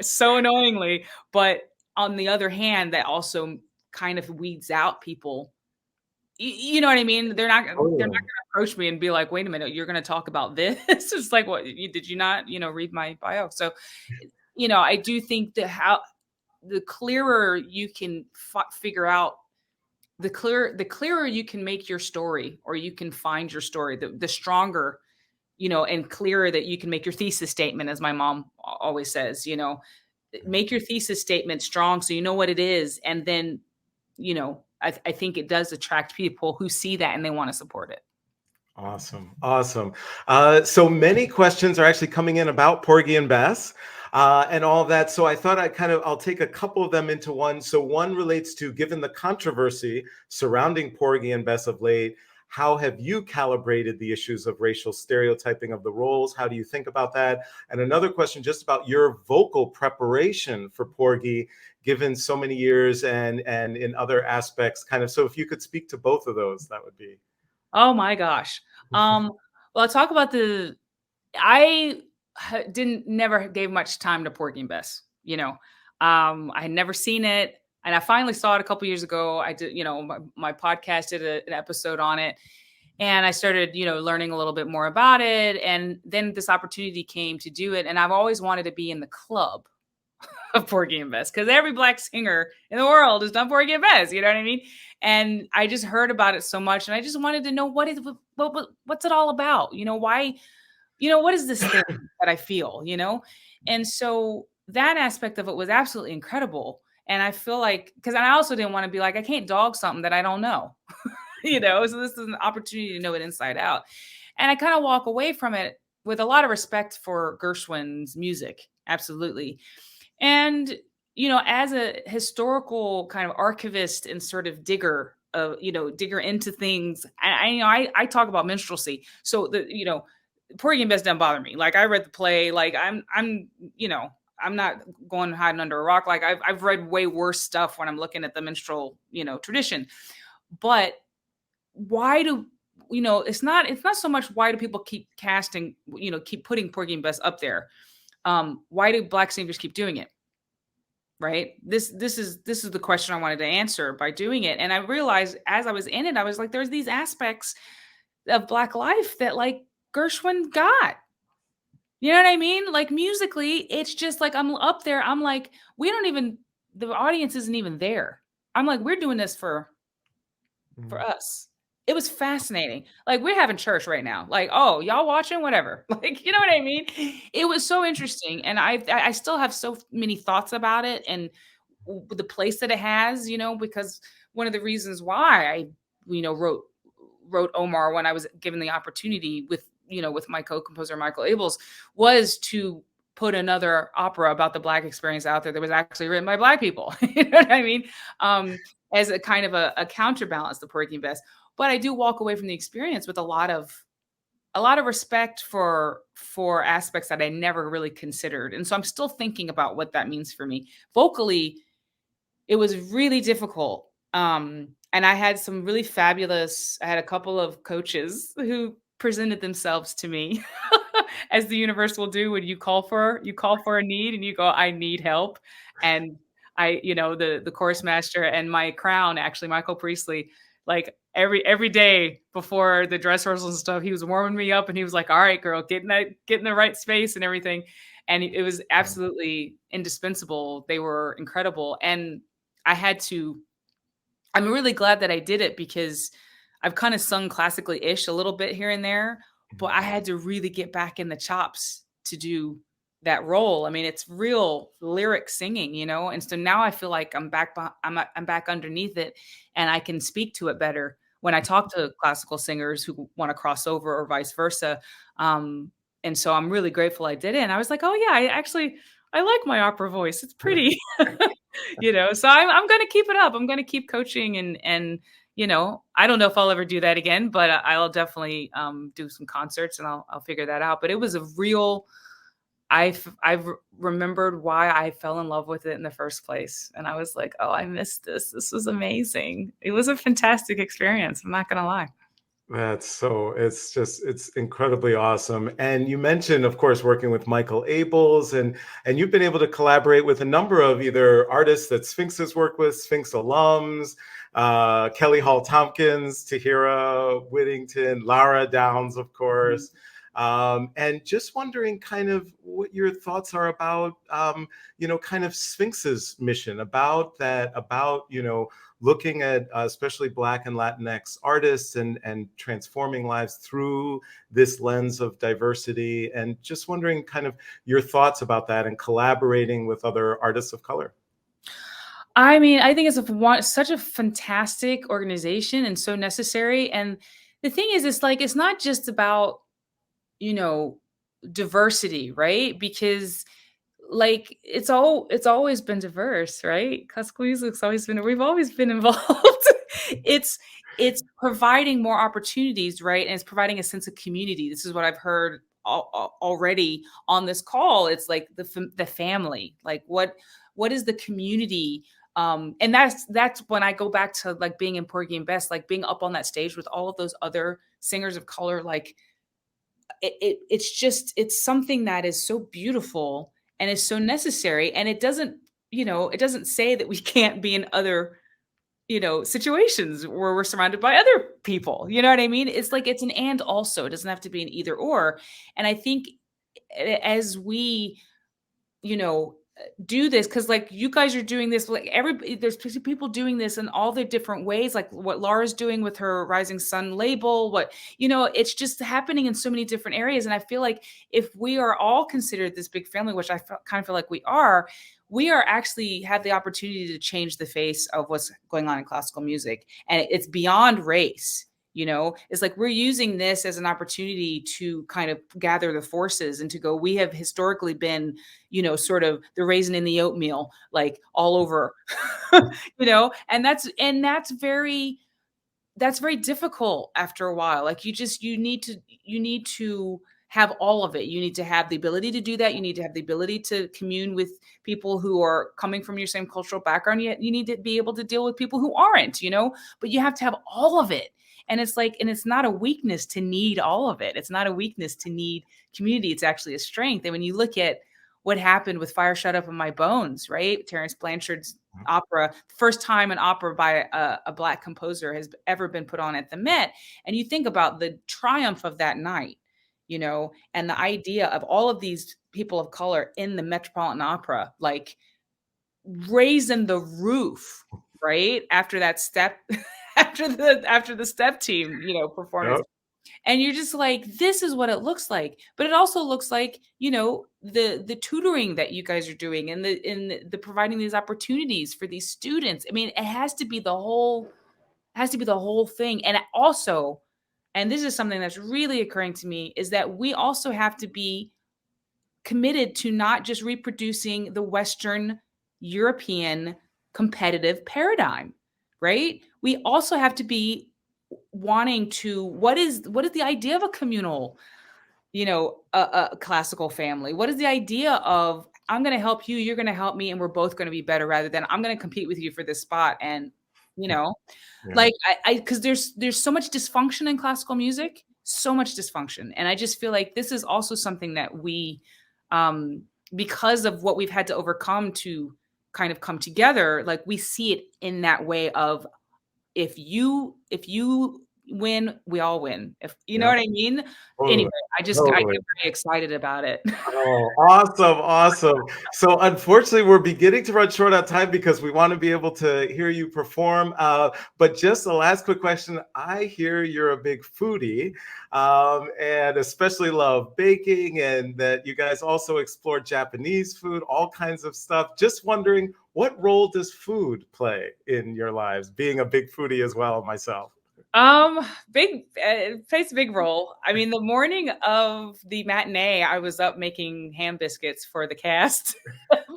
Speaker 5: so annoyingly. But on the other hand, that also kind of weeds out people. You know what I mean? They're not going to approach me and be like, wait a minute, you're going to talk about this? It's like, what, did you not, read my bio? So, I do think that the clearer you can figure out, the clearer you can make your story, or you can find your story, the stronger, and clearer that you can make your thesis statement, as my mom always says, make your thesis statement strong so you know what it is. And then, I think it does attract people who see that and they want to support it.
Speaker 3: Awesome. Awesome. So many questions are actually coming in about Porgy and Bess and all of that. So I thought I'll take a couple of them into one. So one relates to, given the controversy surrounding Porgy and Bess of late, how have you calibrated the issues of racial stereotyping of the roles? How do you think about that? And another question just about your vocal preparation for Porgy, given so many years and in other aspects, so if you could speak to both of those, that would be.
Speaker 5: Oh my gosh. Well, I'll talk about I never gave much time to Porgy and Bess. I had never seen it. And I finally saw it a couple years ago. I did, my podcast did an episode on it, and I started, learning a little bit more about it. And then this opportunity came to do it. And I've always wanted to be in the club of Porgy and Bess, because every Black singer in the world has done Porgy and Bess. You know what I mean? And I just heard about it so much, and I just wanted to know what's it all about? Why, what is this thing that I feel, And so that aspect of it was absolutely incredible. And I feel like, because I also didn't want to be like, I can't dog something that I don't know, so this is an opportunity to know it inside out. And I kind of walk away from it with a lot of respect for Gershwin's music. Absolutely. And, as a historical kind of archivist and sort of digger into things, I talk about minstrelsy. So Porgy and Bess doesn't bother me. Like, I read the play, like I'm not going hiding under a rock. Like, I've read way worse stuff when I'm looking at the minstrel, tradition. But why do, it's not so much why do people keep casting, keep putting Porgy and Bess up there? Why do Black singers keep doing it? Right? This is the question I wanted to answer by doing it. And I realized as I was in it, I was like, there's these aspects of Black life that like Gershwin got. You know what I mean? Like, musically, it's just like, I'm up there. I'm like, the audience isn't even there. I'm like, we're doing this for us. It was fascinating. Like, we're having church right now. Like, oh, y'all watching? Whatever. Like, you know what I memean? It was so interesting. And I still have so many thoughts about it and the place that it has, because one of the reasons why I, wrote Omar when I was given the opportunity with my co-composer, Michael Abels, was to put another opera about the Black experience out there that was actually written by Black people. You know what I mean? As a kind of a counterbalance to Porgy and Bess. But I do walk away from the experience with a lot of respect for aspects that I never really considered. And so I'm still thinking about what that means for me. Vocally, it was really difficult. And I had some really fabulous, I had a couple of coaches who presented themselves to me as the universe will do when you call for a need and you go, I need help. And I, the chorus master and my crown, actually, Michael Priestley, like every day before the dress rehearsals and stuff, he was warming me up and he was like, all right, girl, get in the right space and everything. And it was absolutely indispensable. They were incredible. And I'm really glad that I did it, because I've kind of sung classically-ish a little bit here and there, but I had to really get back in the chops to do that role. I mean, it's real lyric singing, and so now I feel like I'm back underneath it, and I can speak to it better when I talk to classical singers who want to cross over or vice versa. And so I'm really grateful I did it. And I was like, oh yeah, I like my opera voice. It's pretty, so I'm going to keep it up. I'm going to keep coaching and I don't know if I'll ever do that again, but I'll definitely do some concerts and I'll figure that out. But it was a real, I've remembered why I fell in love with it in the first place. And I was like, oh, I missed this. This was amazing. It was a fantastic experience. I'm not going to lie. It's
Speaker 3: incredibly awesome. And you mentioned, of course, working with Michael Abels, and you've been able to collaborate with a number of either artists that Sphinx has worked with, Sphinx alums, Kelly Hall Tompkins, Tahira Whittington, Lara Downs, of course. And just wondering kind of what your thoughts are about, kind of Sphinx's mission about that, about, looking at especially Black and Latinx artists and transforming lives through this lens of diversity, and just wondering kind of your thoughts about that and collaborating with other artists of color.
Speaker 5: I mean, I think it's such a fantastic organization and so necessary. And the thing is, it's like, it's not just about, you know, diversity, right? Because like it's always been diverse, right? Classical music's always been, we've always been involved. it's it's providing more opportunities, right? And it's providing a sense of community. This is what I've heard already on this call. It's like the family, like what is the community? And that's when I go back to like being in Porgy and Bess, like being up on that stage with all of those other singers of color, like it's something that is so beautiful and is so necessary. And it doesn't, it doesn't say that we can't be in other, situations where we're surrounded by other people. You know what I mean? It's like it's an and also. It doesn't have to be an either or. And I think as we, you know, do this, because like you guys are doing this, like there's people doing this in all the different ways, like what Laura's doing with her Rising Sun label, it's just happening in so many different areas. And I feel like if we are all considered this big family, which kind of feel like we are actually have the opportunity to change the face of what's going on in classical music. And it's beyond race. It's like we're using this as an opportunity to kind of gather the forces and to go, we have historically been, sort of the raisin in the oatmeal, like all over, and that's very difficult after a while. Like you need to have all of it. You need to have the ability to do that. You need to have the ability to commune with people who are coming from your same cultural background. Yet you need to be able to deal with people who aren't, but you have to have all of it. And it's like, and it's not a weakness to need all of it. It's not a weakness to need community. It's actually a strength. And when you look at what happened with Fire Shut Up in My Bones, right? Terence Blanchard's opera, first time an opera by a Black composer has ever been put on at the Met. And you think about the triumph of that night, and the idea of all of these people of color in the Metropolitan Opera, like raising the roof, right? After that step, after the step team, performance.
Speaker 3: Yep.
Speaker 5: And you're just like, this is what it looks like. But it also looks like, the tutoring that you guys are doing and the providing these opportunities for these students. I mean, it has to be the whole thing. And also, and this is something that's really occurring to me, is that we also have to be committed to not just reproducing the Western European competitive paradigm, right? We also have to be wanting to, what is the idea of a communal, a classical family? What is the idea of, I'm going to help you, you're going to help me, and we're both going to be better, rather than I'm going to compete with you for this spot. And,
Speaker 3: Yeah.
Speaker 5: like because there's so much dysfunction in classical music, so much dysfunction. And I just feel like this is also something that we, because of what we've had to overcome to kind of come together, like we see it in that way of, if you win, we all win. If you know what I mean?
Speaker 3: Totally.
Speaker 5: Anyway, I get
Speaker 3: Totally.
Speaker 5: very excited about it.
Speaker 3: Oh, awesome. So unfortunately, we're beginning to run short on time because we want to be able to hear you perform. But just a last quick question. I hear you're a big foodie, and especially love baking, and that you guys also explore Japanese food, all kinds of stuff. Just wondering, what role does food play in your lives? Being a big foodie as well myself.
Speaker 5: It plays a big role. I mean, the morning of the matinee, I was up making ham biscuits for the cast,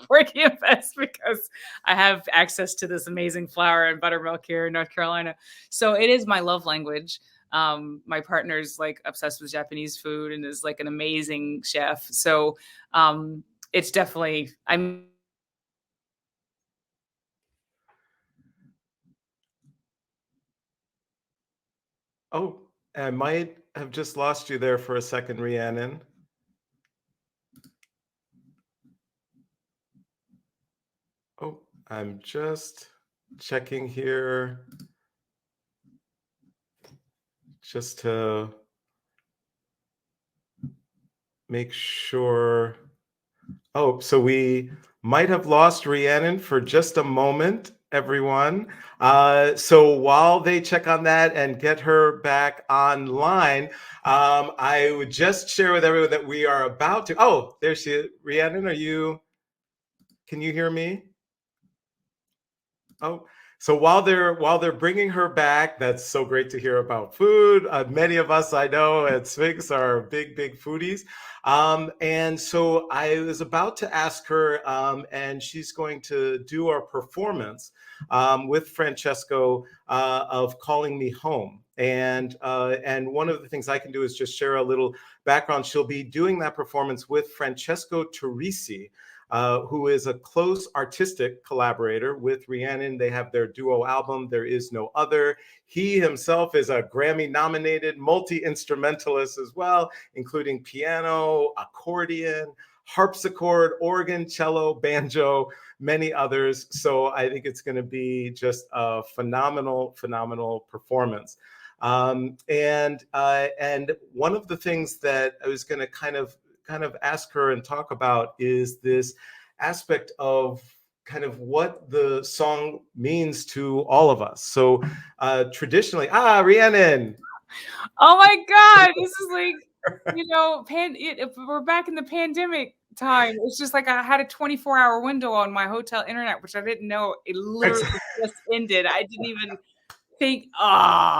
Speaker 5: Porgy and Bess, because I have access to this amazing flour and buttermilk here in North Carolina. So it is my love language. My partner's like obsessed with Japanese food and is like an amazing chef. So, it's definitely,
Speaker 3: Oh, I might have just lost you there for a second, Rhiannon. Oh, I'm just checking here just to make sure. Oh, so we might have lost Rhiannon for just a moment, everyone. So while they check on that and get her back online, I would just share with everyone that we are about to. Oh, there she is. Rhiannon, can you hear me? Oh, so while they're bringing her back, that's so great to hear about food. Many of us I know at Sphinx are big foodies, and so I was about to ask her, and she's going to do our performance with Francesco of "Calling Me Home." And one of the things I can do is just share a little background. She'll be doing that performance with Francesco Turrisi, who is a close artistic collaborator with Rhiannon. They have their duo album, There Is No Other. He himself is a Grammy-nominated multi-instrumentalist as well, including piano, accordion, harpsichord, organ, cello, banjo, many others. So I think it's going to be just a phenomenal performance. And one of the things that I was going to kind of ask her and talk about is this aspect of kind of what the song means to all of us. So traditionally, Rhiannon.
Speaker 5: Oh my God, this is like, if we're back in the pandemic time, it's just like I had a 24-hour window on my hotel internet, which I didn't know it literally just ended. I didn't even think,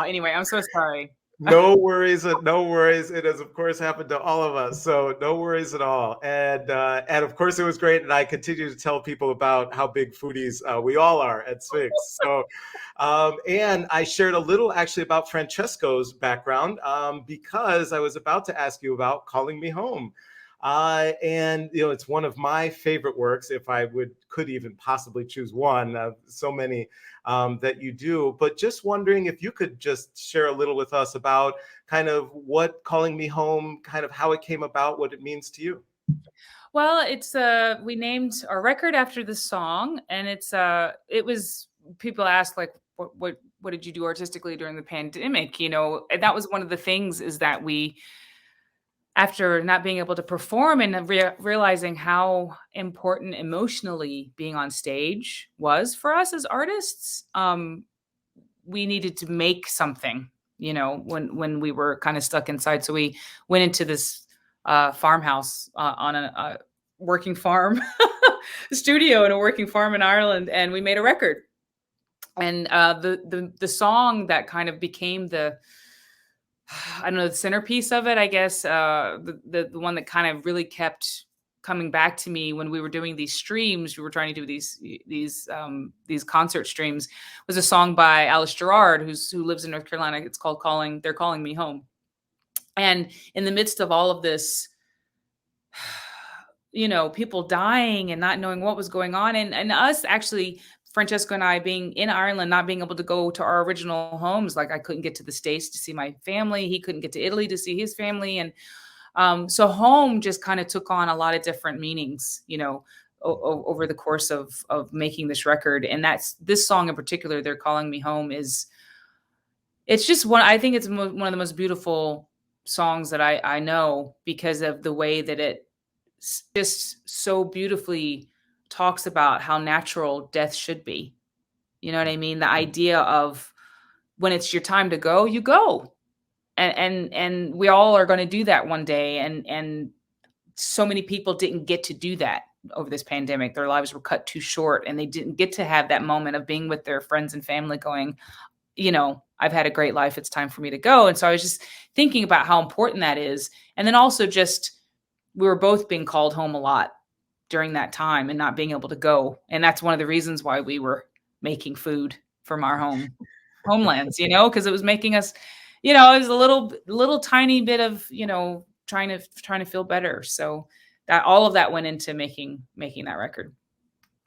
Speaker 5: anyway, I'm so sorry.
Speaker 3: No worries. It has, of course, happened to all of us. So no worries at all. And of course, it was great. And I continue to tell people about how big foodies we all are at Sphinx. So, and I shared a little actually about Francesco's background because I was about to ask you about Calling Me Home. And it's one of my favorite works, if I could even possibly choose one. So many that you do, but just wondering if you could just share a little with us about kind of what Calling Me Home, kind of how it came about, what it means to you.
Speaker 5: Well, it's we named our record after the song, and it was, people ask like, what did you do artistically during the pandemic? And that was one of the things, is that we, after not being able to perform and realizing how important emotionally being on stage was for us as artists, we needed to make something, when we were kind of stuck inside. So we went into this farmhouse on a working farm studio in a working farm in Ireland, and we made a record. And the song that kind of became the centerpiece of it, I guess, the one that kind of really kept coming back to me when we were doing these streams, we were trying to do these concert streams, was a song by Alice Gerrard, who lives in North Carolina. It's called They're Calling Me Home. And in the midst of all of this, people dying and not knowing what was going on, and us actually, Francesco and I being in Ireland, not being able to go to our original homes. Like, I couldn't get to the States to see my family. He couldn't get to Italy to see his family. And so home just kind of took on a lot of different meanings, over the course of making this record. And that's this song in particular, They're Calling Me Home, it's just I think it's one of the most beautiful songs that I know, because of the way that it just so beautifully talks about how natural death should be. You know what I mean? The idea of when it's your time to go, you go. And we all are going to do that one day. And so many people didn't get to do that over this pandemic. Their lives were cut too short, and they didn't get to have that moment of being with their friends and family going, I've had a great life. It's time for me to go. And so I was just thinking about how important that is. And then also just, we were both being called home a lot during that time and not being able to go. And that's one of the reasons why we were making food from our homelands, because it was making us, it was a little tiny bit of, trying to feel better. So that all of that went into making that record.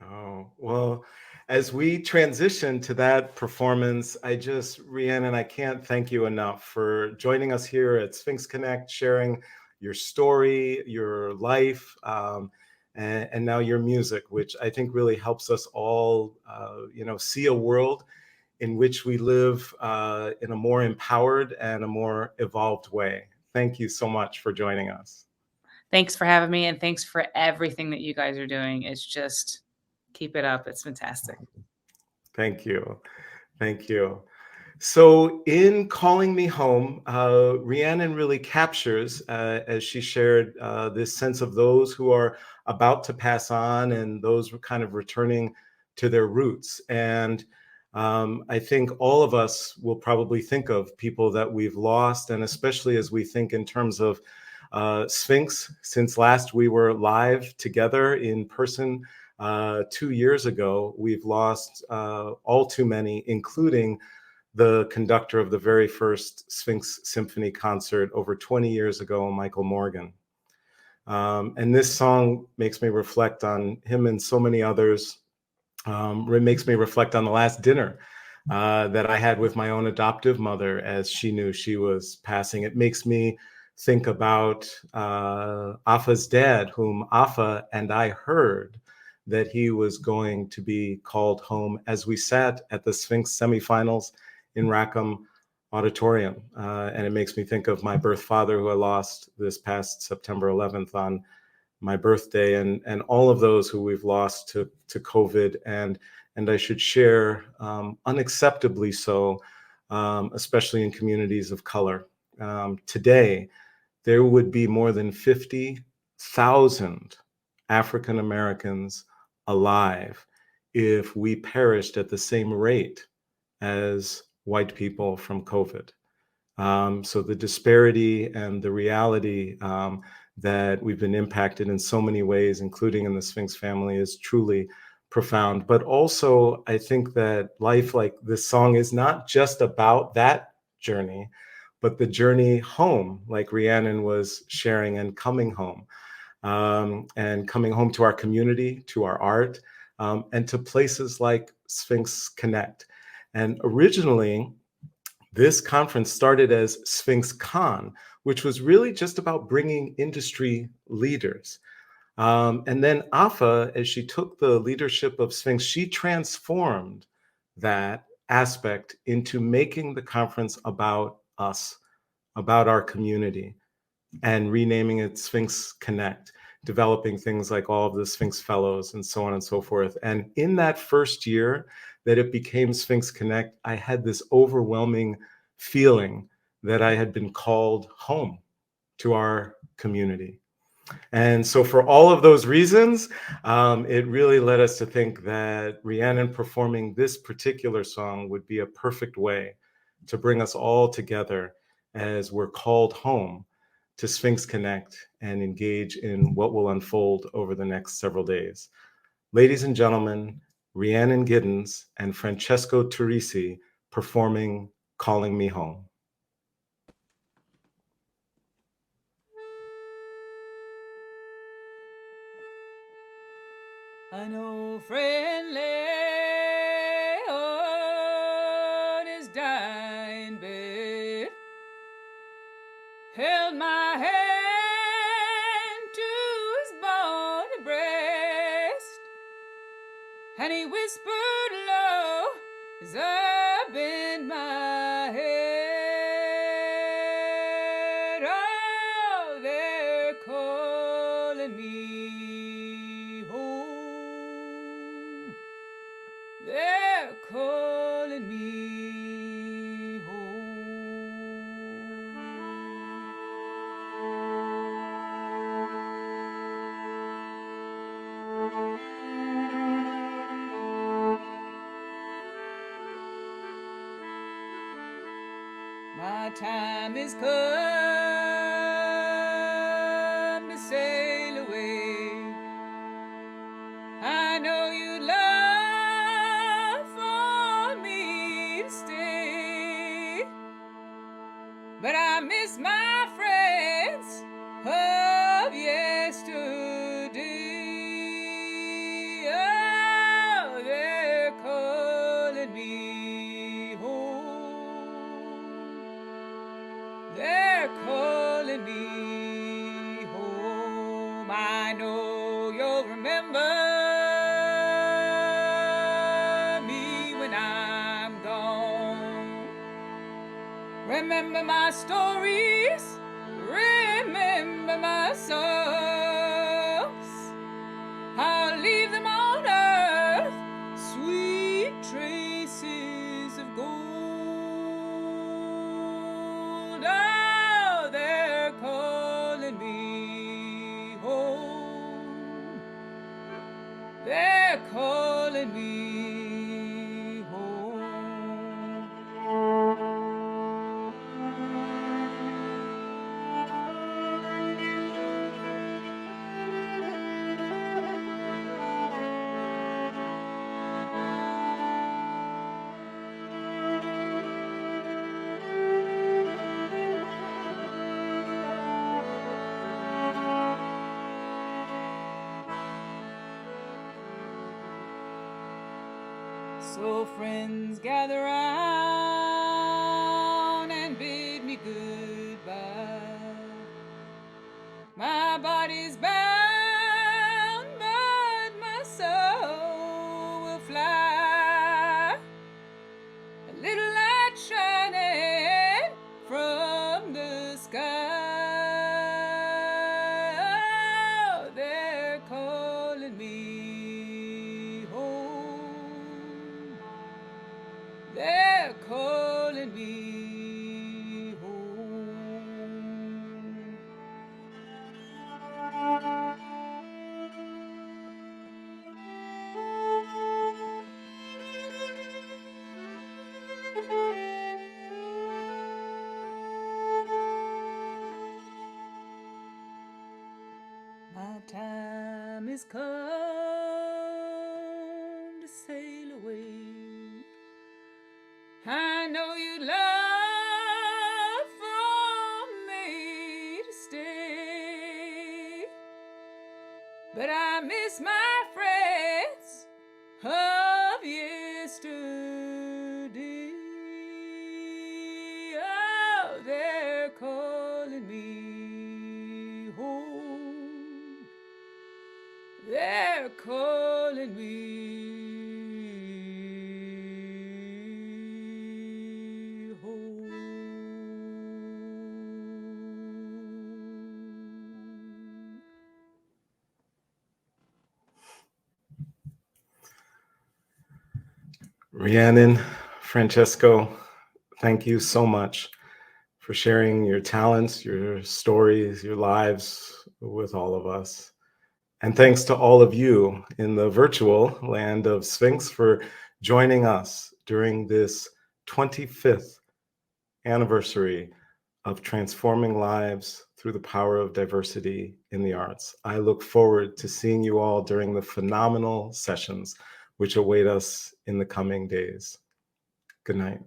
Speaker 3: Oh, well, as we transition to that performance, Rhiannon, I can't thank you enough for joining us here at SphinxConnect, sharing your story, your life, and now your music, which I think really helps us all, see a world in which we live in a more empowered and a more evolved way. Thank you so much for joining us.
Speaker 5: Thanks for having me, and thanks for everything that you guys are doing. It's just, keep it up. It's fantastic.
Speaker 3: Thank you. Thank you. So in Calling Me Home, Rhiannon really captures, as she shared, this sense of those who are about to pass on and those who are kind of returning to their roots. And I think all of us will probably think of people that we've lost, and especially as we think in terms of Sphinx. Since last we were live together in person 2 years ago, we've lost all too many, including the conductor of the very first Sphinx Symphony concert over 20 years ago, Michael Morgan. And this song makes me reflect on him and so many others. It makes me reflect on the last dinner that I had with my own adoptive mother as she knew she was passing. It makes me think about Afa's dad, whom Afa and I heard that he was going to be called home as we sat at the Sphinx semifinals in Rackham Auditorium. And it makes me think of my birth father, who I lost this past September 11th on my birthday, and all of those who we've lost to COVID. And I should share, unacceptably so, especially in communities of color. Today, there would be more than 50,000 African Americans alive if we perished at the same rate as white people from COVID. So the disparity and the reality that we've been impacted in so many ways, including in the Sphinx family, is truly profound. But also, I think that life, like this song, is not just about that journey, but the journey home, like Rhiannon was sharing, and coming home to our community, to our art, and to places like SphinxConnect. And originally, this conference started as SphinxCon, which was really just about bringing industry leaders. And then Afa, as she took the leadership of Sphinx, she transformed that aspect into making the conference about us, about our community, and renaming it SphinxConnect, developing things like all of the Sphinx Fellows and so on and so forth. And in that first year that it became SphinxConnect, I had this overwhelming feeling that I had been called home to our community. And so for all of those reasons, it really led us to think that Rhiannon performing this particular song would be a perfect way to bring us all together as we're called home to SphinxConnect and engage in what will unfold over the next several days. Ladies and gentlemen, Rhiannon Giddens and Francesco Turrisi performing Calling Me Home.
Speaker 8: I know friend Leon is dying bed, held my hand to his bony breast, and he whispered low as I bent my head, oh, they're calling me home, they're calling me home. My time is come to sail away. I know you love for me to stay, but I miss my friends of yesterday. Oh, they're calling me home, they're calling me home. I know you'll remember me when I'm gone. Remember my stories, remember remember my songs. I'll leave them on earth, sweet traces of gold. Oh, they're calling me home. They're calling me home. So friends gather round and bid me goodbye. My body's bound, but my soul will fly. A little light shining from the sky. Oh, they're calling me home. They're calling me home. My time is come to sail away. I know you love for me to stay, but I miss my friends of yesterday. Oh, they're calling me home. They're calling me home.
Speaker 3: Rhiannon, Francesco, thank you so much for sharing your talents, your stories, your lives with all of us. And thanks to all of you in the virtual land of Sphinx for joining us during this 25th anniversary of transforming lives through the power of diversity in the arts. I look forward to seeing you all during the phenomenal sessions which await us in the coming days. Good night.